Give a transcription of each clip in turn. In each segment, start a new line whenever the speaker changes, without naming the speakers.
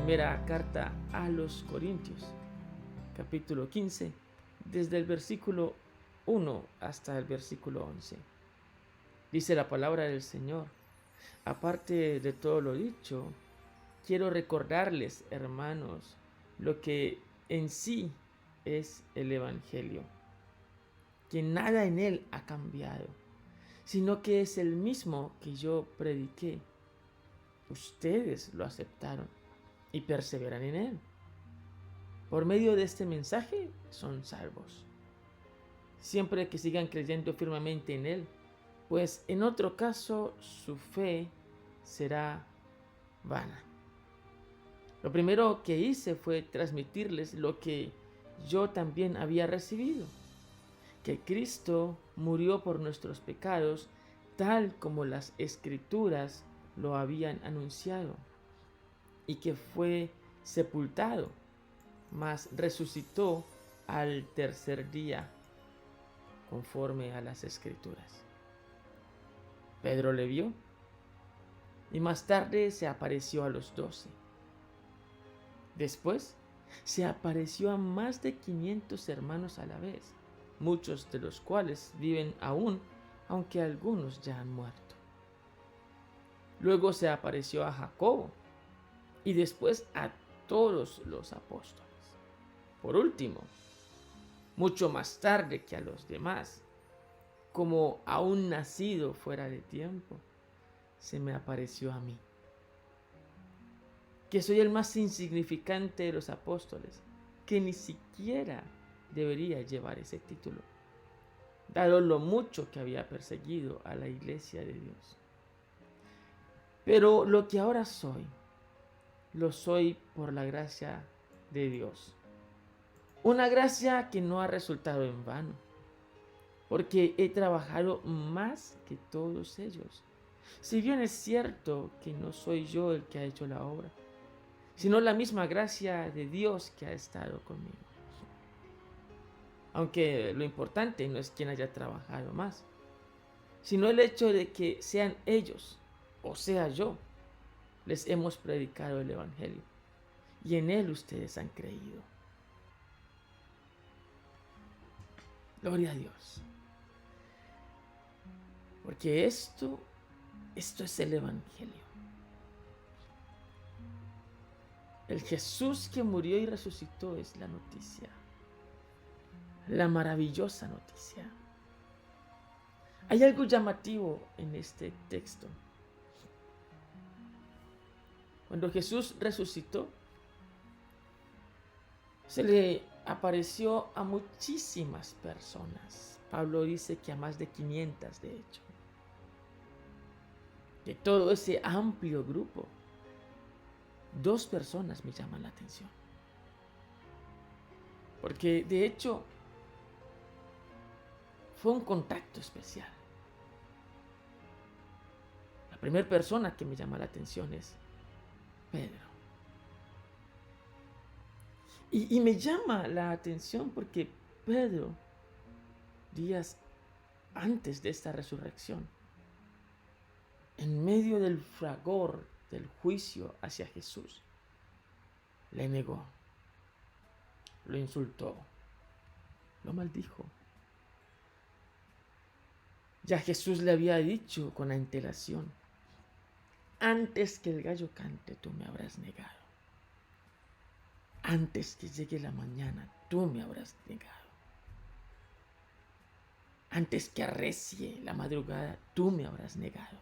Primera carta a los Corintios, capítulo 15, desde el versículo 1 hasta el versículo 11. Dice la palabra del Señor: aparte de todo lo dicho, quiero recordarles, hermanos, lo que en sí es el Evangelio, que nada en él ha cambiado, sino que es el mismo que yo prediqué. Ustedes lo aceptaron y perseveran en él. Por medio de este mensaje son salvos, siempre que sigan creyendo firmemente en él, pues en otro caso su fe será vana. Lo primero que hice fue transmitirles lo que yo también había recibido: que Cristo murió por nuestros pecados, tal como las Escrituras lo habían anunciado, y que fue sepultado, mas resucitó al tercer día, conforme a las Escrituras. Pedro le vio y más tarde se apareció a los 12. Después se apareció a más de 500 hermanos a la vez, muchos de los cuales viven aún, aunque algunos ya han muerto. Luego se apareció a Jacobo y después a todos los apóstoles. Por último, mucho más tarde que a los demás, como a un nacido fuera de tiempo, se me apareció a mí, que soy el más insignificante de los apóstoles, que ni siquiera debería llevar ese título, dado lo mucho que había perseguido a la iglesia de Dios. Pero lo que ahora soy, lo soy por la gracia de Dios. Una gracia que no ha resultado en vano, porque he trabajado más que todos ellos. Si bien es cierto que no soy yo el que ha hecho la obra, sino la misma gracia de Dios que ha estado conmigo. Aunque lo importante no es quién haya trabajado más, sino el hecho de que sean ellos o sea yo, les hemos predicado el Evangelio y en él ustedes han creído. Gloria a Dios. Porque esto es el Evangelio. El Jesús que murió y resucitó es la noticia, la maravillosa noticia. Hay algo llamativo en este texto. Cuando Jesús resucitó, se le apareció a muchísimas personas. Pablo dice que a más de 500, de hecho. De todo ese amplio grupo, 2 personas me llaman la atención. Porque de hecho fue un contacto especial. La primera persona que me llama la atención es Pedro. Y me llama la atención porque Pedro, días antes de esta resurrección, en medio del fragor del juicio hacia Jesús, le negó, lo insultó, lo maldijo. Ya Jesús le había dicho con antelación: antes que el gallo cante, tú me habrás negado. Antes que llegue la mañana, tú me habrás negado. Antes que arrecie la madrugada, tú me habrás negado.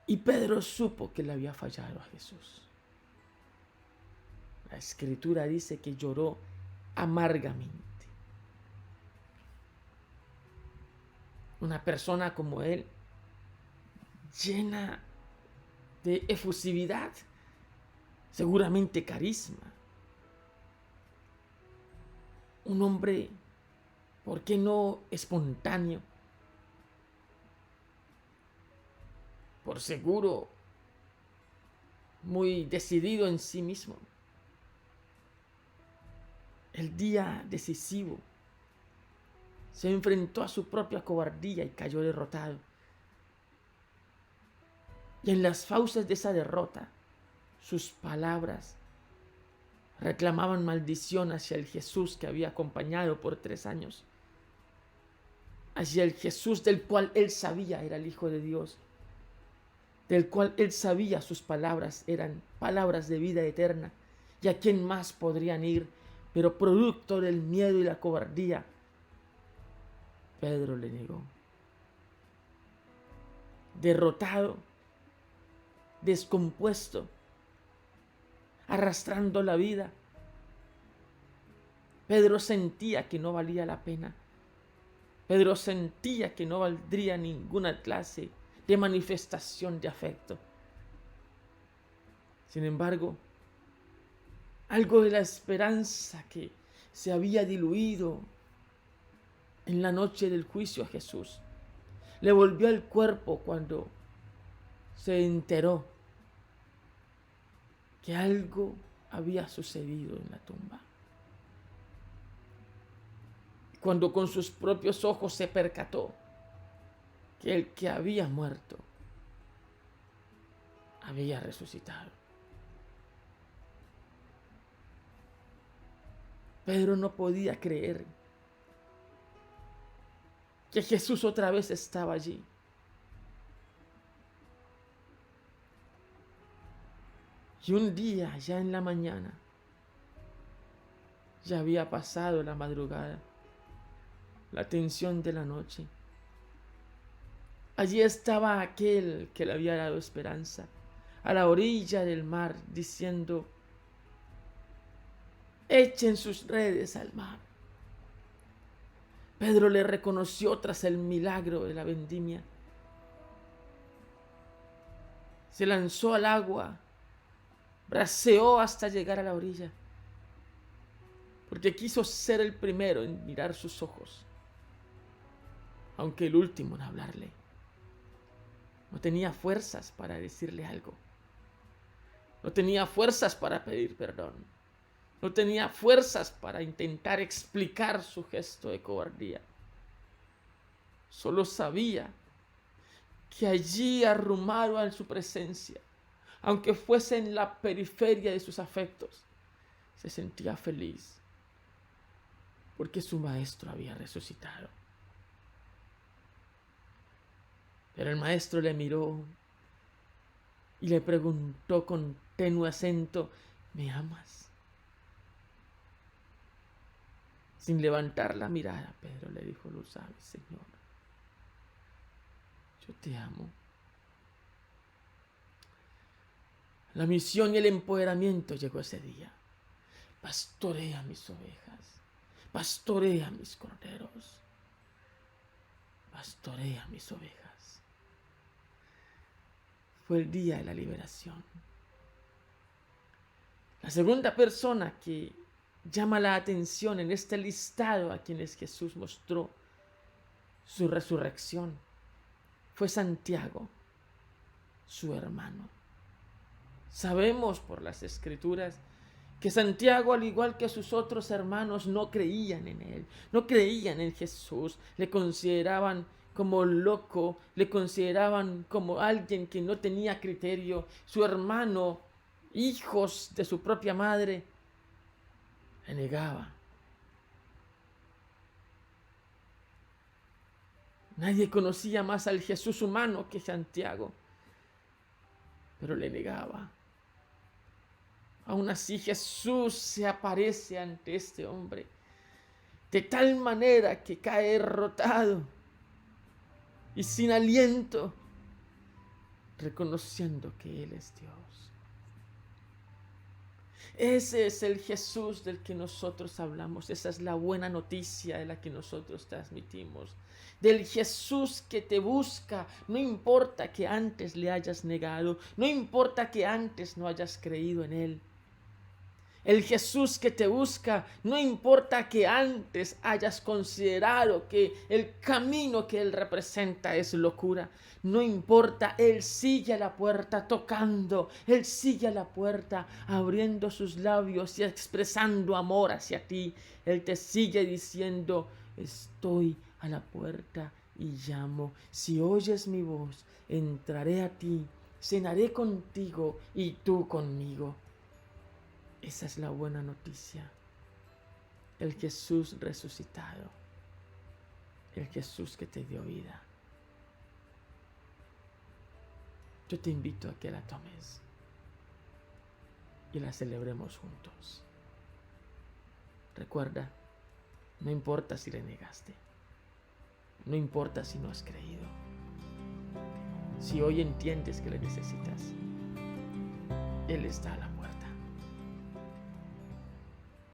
Y Pedro supo que le había fallado a Jesús. La Escritura dice que lloró amargamente. Una persona como él, llena de efusividad, seguramente carisma. Un hombre, ¿por qué no espontáneo? Por seguro, muy decidido en sí mismo. El día decisivo se enfrentó a su propia cobardía y cayó derrotado. Y en las fauces de esa derrota, sus palabras reclamaban maldición hacia el Jesús que había acompañado por 3 años, hacia el Jesús del cual él sabía era el Hijo de Dios, del cual él sabía sus palabras eran palabras de vida eterna, y a quién más podrían ir, pero producto del miedo y la cobardía, Pedro le negó. Derrotado, descompuesto, arrastrando la vida, Pedro sentía que no valía la pena. Pedro sentía que no valdría ninguna clase de manifestación de afecto. Sin embargo, algo de la esperanza que se había diluido en la noche del juicio a Jesús le volvió al cuerpo cuando se enteró que algo había sucedido en la tumba. Cuando con sus propios ojos se percató que el que había muerto había resucitado. Pedro no podía creer que Jesús otra vez estaba allí. Y un día, ya en la mañana, ya había pasado la madrugada, la tensión de la noche. Allí estaba aquel que le había dado esperanza, a la orilla del mar, diciendo: echen sus redes al mar. Pedro le reconoció tras el milagro de la vendimia. Se lanzó al agua, braceó hasta llegar a la orilla, porque quiso ser el primero en mirar sus ojos, aunque el último en hablarle. No tenía fuerzas para decirle algo. No tenía fuerzas para pedir perdón. No tenía fuerzas para intentar explicar su gesto de cobardía. Solo sabía que allí, arrumado en su presencia, aunque fuese en la periferia de sus afectos, se sentía feliz porque su maestro había resucitado. Pero el maestro le miró y le preguntó con tenue acento: ¿me amas? Sin levantar la mirada, Pedro le dijo: lo sabes, Señor, yo te amo. La misión y el empoderamiento llegó ese día. Pastorea mis ovejas, pastorea mis corderos, pastorea mis ovejas. Fue el día de la liberación. La segunda persona que llama la atención en este listado a quienes Jesús mostró su resurrección fue Santiago, su hermano. Sabemos por las Escrituras que Santiago, al igual que sus otros hermanos, no creían en él, no creían en Jesús, le consideraban como loco, le consideraban como alguien que no tenía criterio. Su hermano, hijos de su propia madre, le negaba. Nadie conocía más al Jesús humano que Santiago, pero le negaba. Aún así, Jesús se aparece ante este hombre de tal manera que cae derrotado y sin aliento, reconociendo que Él es Dios. Ese es el Jesús del que nosotros hablamos. Esa es la buena noticia de la que nosotros transmitimos. Del Jesús que te busca, no importa que antes le hayas negado, no importa que antes no hayas creído en Él. El Jesús que te busca, no importa que antes hayas considerado que el camino que Él representa es locura. No importa, Él sigue a la puerta tocando. Él sigue a la puerta abriendo sus labios y expresando amor hacia ti. Él te sigue diciendo: estoy a la puerta y llamo. Si oyes mi voz, entraré a ti cenaré contigo y tú conmigo. Esa es la buena noticia. El Jesús resucitado, el Jesús que te dio vida. Yo te invito a que la tomes y la celebremos juntos. Recuerda, no importa si le negaste, no importa si no has creído. Si hoy entiendes que le necesitas, Él está a la puerta.